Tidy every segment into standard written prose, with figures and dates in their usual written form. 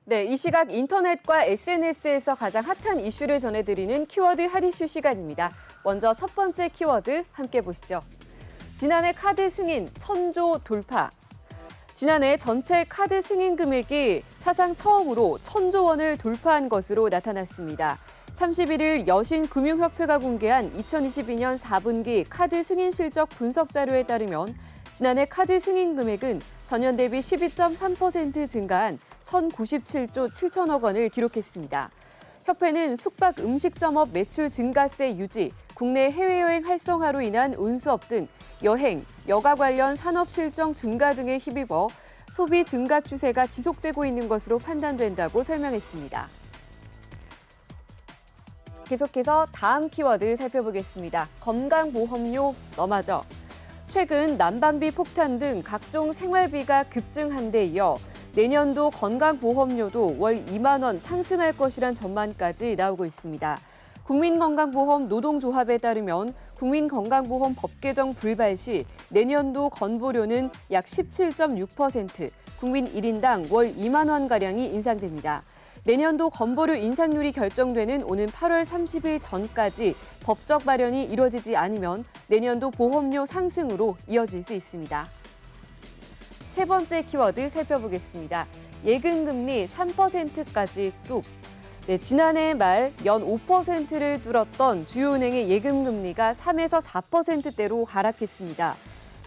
네, 이 시각 인터넷과 SNS에서 가장 핫한 이슈를 전해드리는 키워드 핫이슈 시간입니다. 먼저 첫 번째 키워드 함께 보시죠. 지난해 카드 승인 1,000조 돌파. 지난해 전체 카드 승인 금액이 사상 처음으로 1,000조 원을 돌파한 것으로 나타났습니다. 31일 여신금융협회가 공개한 2022년 4분기 카드 승인 실적 분석 자료에 따르면 지난해 카드 승인 금액은 전년 대비 12.3% 증가한 1,097조 7천억 원을 기록했습니다. 협회는 숙박 음식점업 매출 증가세 유지, 국내 해외여행 활성화로 인한 운수업 등 여행, 여가 관련 산업 실적 증가 등에 힘입어 소비 증가 추세가 지속되고 있는 것으로 판단된다고 설명했습니다. 계속해서 다음 키워드 살펴보겠습니다. 건강보험료 너마저. 최근 난방비 폭탄 등 각종 생활비가 급증한 데 이어 내년도 건강보험료도 월 2만 원 상승할 것이란 전망까지 나오고 있습니다. 국민건강보험 노동조합에 따르면 국민건강보험 법 개정 불발 시 내년도 건보료는 약 17.6%, 국민 1인당 월 2만 원가량이 인상됩니다. 내년도 건보료 인상률이 결정되는 오는 8월 30일 전까지 법적 마련이 이뤄지지 않으면 내년도 보험료 상승으로 이어질 수 있습니다. 세 번째 키워드 살펴보겠습니다. 예금금리 3%까지 뚝. 네, 지난해 말 연 5%를 뚫었던 주요 은행의 예금금리가 3에서 4%대로 하락했습니다.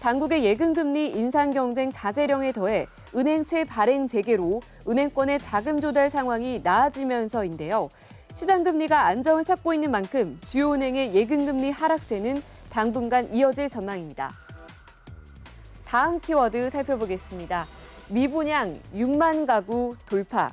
당국의 예금금리 인상 경쟁 자제령에 더해 은행채 발행 재개로 은행권의 자금 조달 상황이 나아지면서인데요. 시장 금리가 안정을 찾고 있는 만큼 주요 은행의 예금금리 하락세는 당분간 이어질 전망입니다. 다음 키워드 살펴보겠습니다. 미분양 6만 가구 돌파.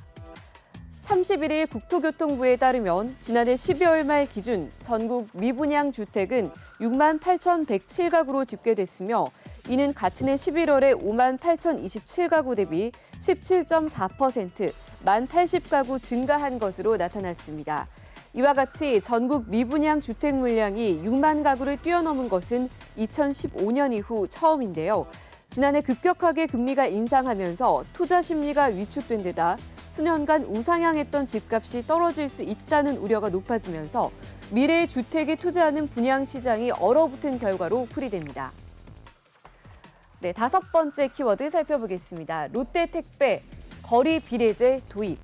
31일 국토교통부에 따르면 지난해 12월 말 기준 전국 미분양 주택은 6만 8,107가구로 집계됐으며 이는 같은 해 11월에 5만 8,027가구 대비 17.4%, 1만 80가구 증가한 것으로 나타났습니다. 이와 같이 전국 미분양 주택 물량이 6만 가구를 뛰어넘은 것은 2015년 이후 처음인데요. 지난해 급격하게 금리가 인상하면서 투자 심리가 위축된 데다 수년간 우상향했던 집값이 떨어질 수 있다는 우려가 높아지면서 미래의 주택에 투자하는 분양 시장이 얼어붙은 결과로 풀이됩니다. 네, 다섯 번째 키워드 살펴보겠습니다. 롯데택배 거리 비례제 도입.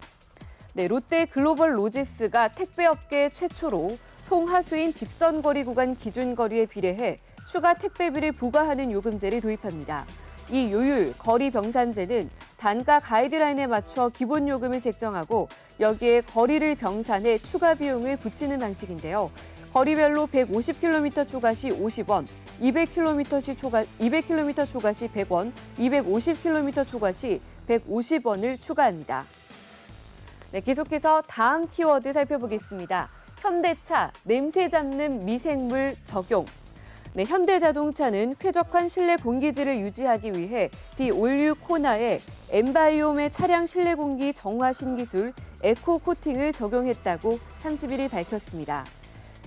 네, 롯데 글로벌 로지스가 택배업계 최초로 송하수인 직선거리 구간 기준거리에 비례해 추가 택배비를 부과하는 요금제를 도입합니다. 이 요율, 거리 병산제는 단가 가이드라인에 맞춰 기본 요금을 책정하고 여기에 거리를 병산해 추가 비용을 붙이는 방식인데요. 거리별로 150km 초과 시 50원, 200km 초과 시 100원, 250km 초과 시 150원을 추가합니다. 네, 계속해서 다음 키워드 살펴보겠습니다. 현대차 냄새 잡는 미생물 적용. 네, 현대자동차는 쾌적한 실내 공기질을 유지하기 위해 디올류 코나에 엠바이옴의 차량 실내 공기 정화 신기술 에코 코팅을 적용했다고 31일 밝혔습니다.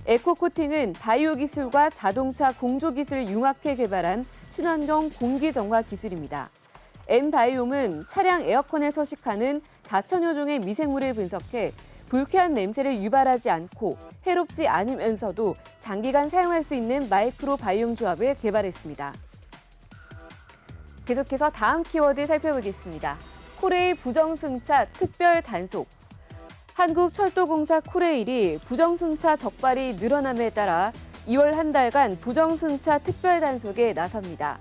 에코 코팅은 바이오 기술과 자동차 공조 기술을 융합해 개발한 친환경 공기 정화 기술입니다. 엠바이옴은 차량 에어컨에 서식하는 4천여 종의 미생물을 분석해 불쾌한 냄새를 유발하지 않고 해롭지 않으면서도 장기간 사용할 수 있는 마이크로바이옴 조합을 개발했습니다. 계속해서 다음 키워드 살펴보겠습니다. 코레일 부정승차 특별 단속. 한국철도공사 코레일이 부정승차 적발이 늘어남에 따라 2월 한 달간 부정승차 특별 단속에 나섭니다.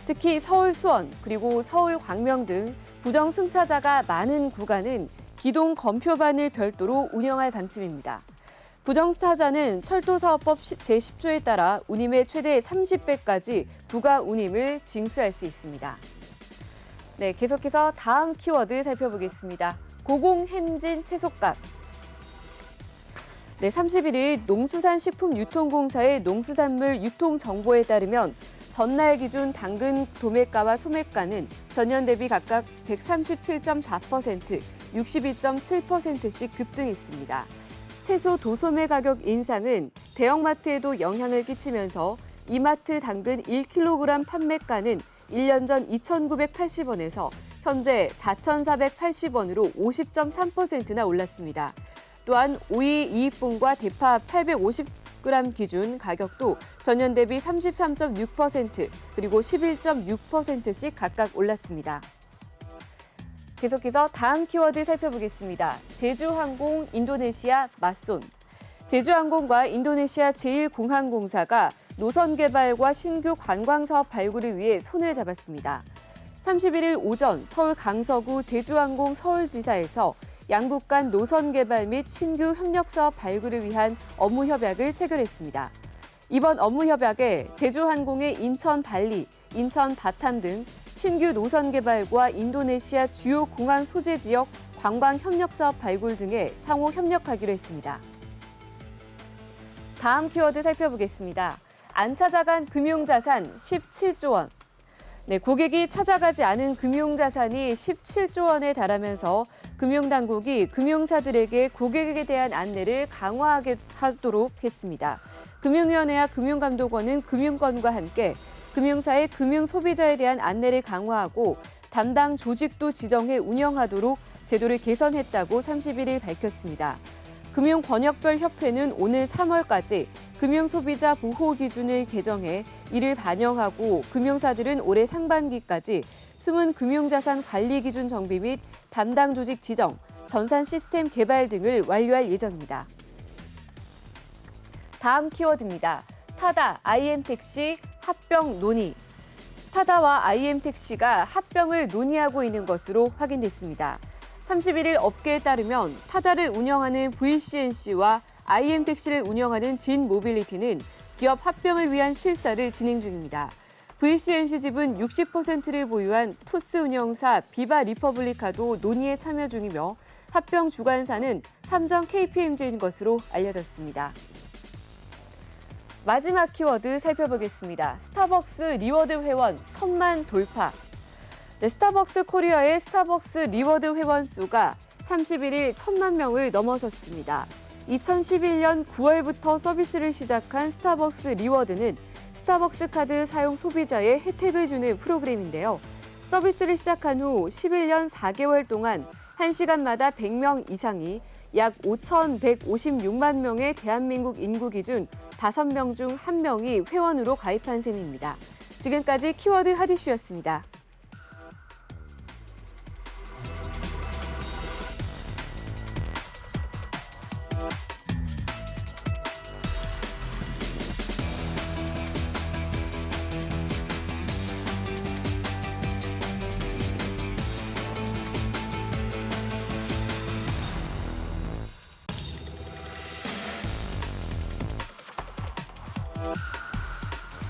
특히 서울 수원 그리고 서울 광명 등 부정승차자가 많은 구간은 기동 검표반을 별도로 운영할 방침입니다. 부정승차자는 철도사업법 제10조에 따라 운임의 최대 30배까지 부가 운임을 징수할 수 있습니다. 네, 계속해서 다음 키워드 살펴보겠습니다. 고공행진 채소값. 네, 31일 농수산식품유통공사의 농수산물 유통정보에 따르면 전날 기준 당근 도매가와 소매가는 전년 대비 각각 137.4%, 62.7%씩 급등했습니다. 채소 도소매 가격 인상은 대형마트에도 영향을 끼치면서 이마트 당근 1kg 판매가는 1년 전 2,980원에서 현재 4,480원으로 50.3%나 올랐습니다. 또한 오이 이익분과 대파 850g 기준 가격도 전년 대비 33.6% 그리고 11.6%씩 각각 올랐습니다. 계속해서 다음 키워드 살펴보겠습니다. 제주항공, 인도네시아 맞손. 제주항공과 인도네시아 제1공항공사가 노선 개발과 신규 관광사업 발굴을 위해 손을 잡았습니다. 31일 오전 서울 강서구 제주항공 서울지사에서 양국 간 노선 개발 및 신규 협력사업 발굴을 위한 업무 협약을 체결했습니다. 이번 업무 협약에 제주항공의 인천 발리, 인천 바탐 등 신규 노선 개발과 인도네시아 주요 공항 소재 지역 관광 협력사업 발굴 등에 상호 협력하기로 했습니다. 다음 키워드 살펴보겠습니다. 안 찾아간 금융자산 17조 원. 네, 고객이 찾아가지 않은 금융자산이 17조 원에 달하면서 금융당국이 금융사들에게 고객에 대한 안내를 강화하도록 했습니다. 금융위원회와 금융감독원은 금융권과 함께 금융사의 금융소비자에 대한 안내를 강화하고 담당 조직도 지정해 운영하도록 제도를 개선했다고 31일 밝혔습니다. 금융권역별 협회는 오늘 3월까지 금융소비자 보호 기준을 개정해 이를 반영하고 금융사들은 올해 상반기까지 숨은 금융자산 관리 기준 정비 및 담당 조직 지정, 전산 시스템 개발 등을 완료할 예정입니다. 다음 키워드입니다. 타다, IM택시 합병 논의. 타다와 IM택시가 합병을 논의하고 있는 것으로 확인됐습니다. 31일 업계에 따르면 타다를 운영하는 VCNC와 IM택시를 운영하는 진모빌리티는 기업 합병을 위한 실사를 진행 중입니다. VCNC 지분 60%를 보유한 토스 운영사 비바 리퍼블리카도 논의에 참여 중이며 합병 주관사는 삼성 KPMG인 것으로 알려졌습니다. 마지막 키워드 살펴보겠습니다. 스타벅스 리워드 회원 1,000만 돌파. 네, 스타벅스 코리아의 스타벅스 리워드 회원 수가 31일 1,000만 명을 넘어섰습니다. 2011년 9월부터 서비스를 시작한 스타벅스 리워드는 스타벅스 카드 사용 소비자에 혜택을 주는 프로그램인데요. 서비스를 시작한 후 11년 4개월 동안 1시간마다 100명 이상이 약 5,156만 명의 대한민국 인구 기준 5명 중 1명이 회원으로 가입한 셈입니다. 지금까지 키워드 핫이슈였습니다.